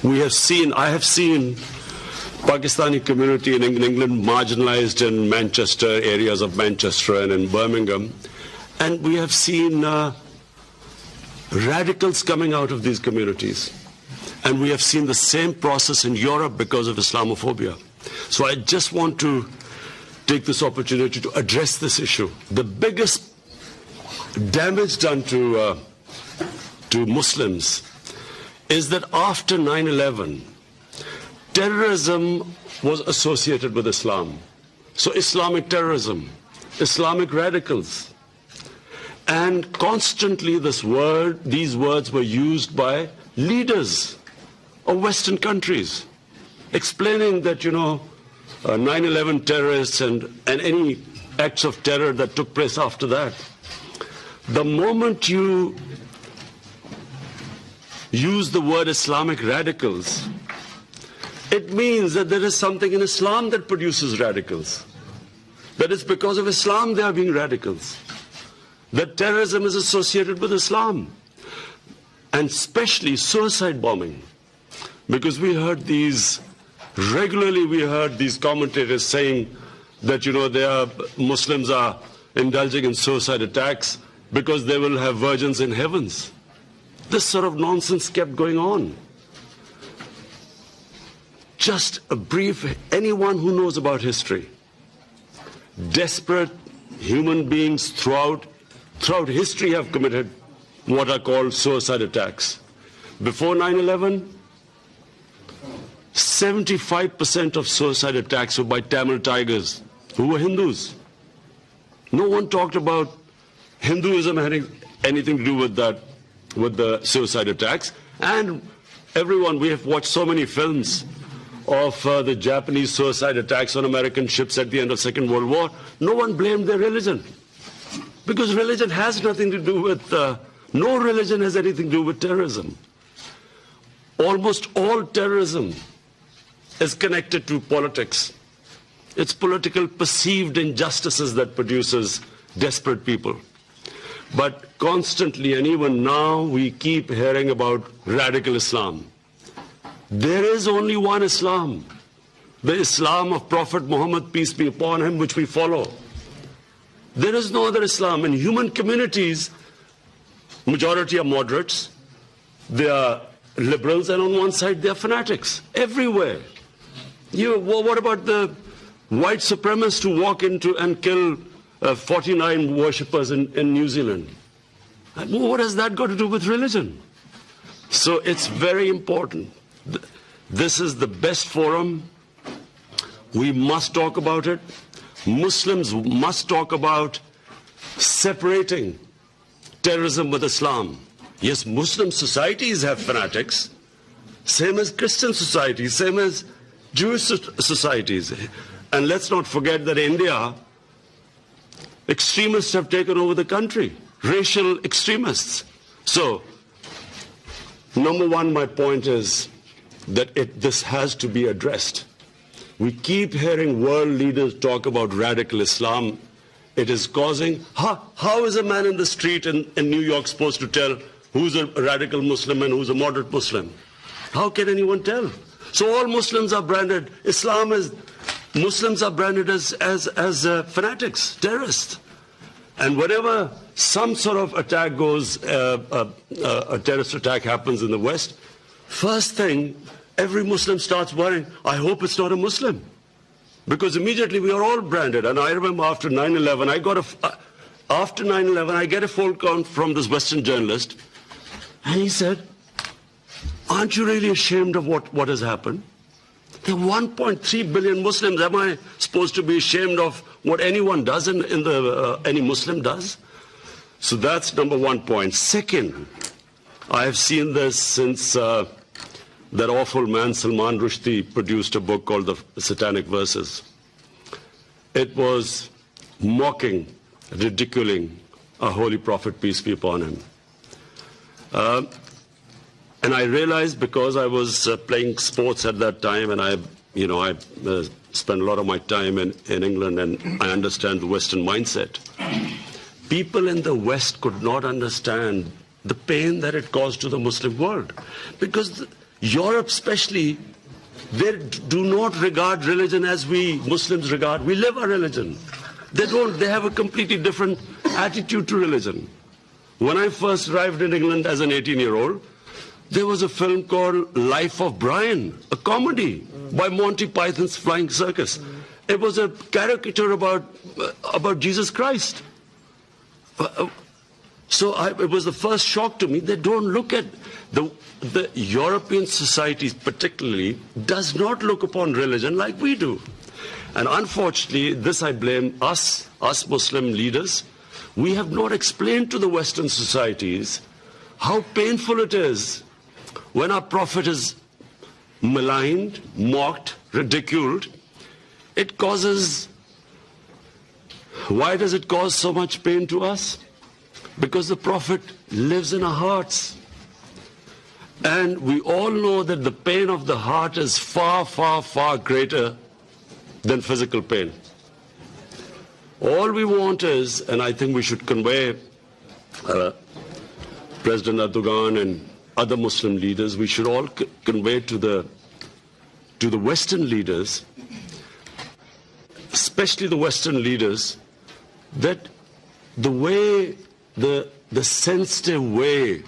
I have seen Pakistani community in England marginalized in Manchester, areas of Manchester and in Birmingham. And we have seen radicals coming out of these communities. And we have seen the same process in Europe because of Islamophobia. So I just want to take this opportunity to address this issue. The biggest damage done to Muslims is that after 9/11, terrorism was associated with Islam. So Islamic terrorism, Islamic radicals. And constantly these words were used by leaders of Western countries, explaining that, 9/11 terrorists and any acts of terror that took place after that. The moment you use the word Islamic radicals, it means that there is something in Islam that produces radicals. That it's because of Islam they are being radicals. That terrorism is associated with Islam. And especially suicide bombing. Because regularly we heard these commentators saying that, Muslims are indulging in suicide attacks because they will have virgins in heavens. This sort of nonsense kept going on. Just a brief, anyone who knows about history, desperate human beings throughout history have committed what are called suicide attacks. Before 9/11, 75% of suicide attacks were by Tamil tigers who were Hindus. No one talked about Hinduism having anything to do with that, with the suicide attacks. And we have watched so many films of the Japanese suicide attacks on American ships at the end of Second World War. No one blamed their religion. Because religion has nothing to do with, no religion has anything to do with terrorism. Almost all terrorism is connected to politics. It's political perceived injustices that produces desperate people. But constantly, and even now, we keep hearing about radical Islam. There is only one Islam, the Islam of Prophet Muhammad, peace be upon him, which we follow. There is no other Islam. In human communities, majority are moderates, they are liberals, and on one side they are fanatics. Everywhere. What about the white supremacists who walk into and kill 49 worshippers in New Zealand? What has that got to do with religion? So it's very important. This is the best forum. We must talk about it. Muslims must talk about separating terrorism with Islam. Yes, Muslim societies have fanatics, same as Christian societies, same as Jewish societies. And let's not forget that in India, extremists have taken over the country, racial extremists. So, number one, my point is that this has to be addressed. We keep hearing world leaders talk about radical Islam. It is causing, how is a man in the street in New York supposed to tell who's a radical Muslim and who's a moderate Muslim? How can anyone tell? So all Muslims are branded, Muslims are branded as fanatics, terrorists. And whenever some sort of attack goes, a terrorist attack happens in the West, first thing, every Muslim starts worrying, I hope it's not a Muslim. Because immediately we are all branded. And I remember after 9/11, I get a phone call from this Western journalist, and he said, aren't you really ashamed of what has happened? There are 1.3 billion Muslims. Am I supposed to be ashamed of what anyone does any Muslim does? So that's number one point. Second, I have seen this since that awful man Salman Rushdie produced a book called The Satanic Verses. It was mocking, ridiculing a holy prophet, peace be upon him. And I realized, because I was playing sports at that time, and I spent a lot of my time in England, and I understand the Western mindset. People in the West could not understand the pain that it caused to the Muslim world. Because Europe especially, they do not regard religion as we Muslims regard. We live our religion. They have a completely different attitude to religion. When I first arrived in England as an 18-year-old, there was a film called Life of Brian, a comedy by Monty Python's Flying Circus. It was a caricature about Jesus Christ. It was the first shock to me. They don't look at the European societies particularly does not look upon religion like we do. And unfortunately, this I blame us Muslim leaders. We have not explained to the Western societies how painful it is when our Prophet is maligned, mocked, ridiculed. It causes, why does it cause so much pain to us? Because the Prophet lives in our hearts. And we all know that the pain of the heart is far, far, far greater than physical pain. All we want is, and I think we should convey President Erdogan and other Muslim leaders, we should all convey to the Western leaders, especially the Western leaders, that the way, the sensitive way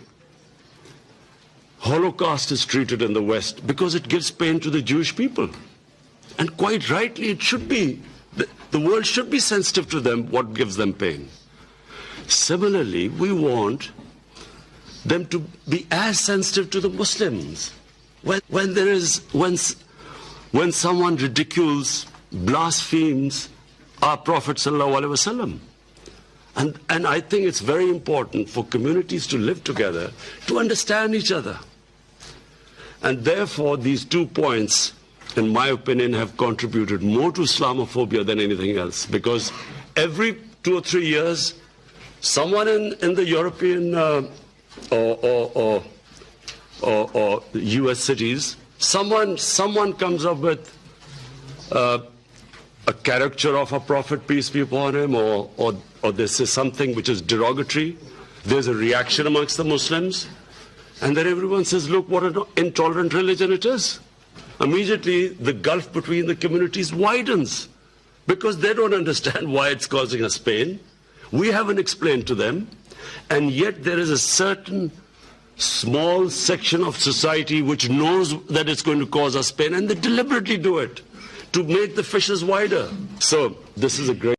Holocaust is treated in the West, because it gives pain to the Jewish people. And quite rightly, it should be. The world should be sensitive to them, what gives them pain. Similarly, we want them to be as sensitive to the Muslims. When someone ridicules, blasphemes our Prophet ﷺ. And I think it's very important for communities to live together, to understand each other. And therefore, these 2 points, in my opinion, have contributed more to Islamophobia than anything else. Because every 2 or 3 years, someone in the European or US cities, someone comes up with a caricature of a prophet, peace be upon him, or this is something which is derogatory. There's a reaction amongst the Muslims, and then everyone says, look what an intolerant religion it is. Immediately the gulf between the communities widens, because they don't understand why it's causing us pain. We haven't explained to them, and yet there is a certain small section of society which knows that it's going to cause us pain, and they deliberately do it to make the fissures wider. So this is a great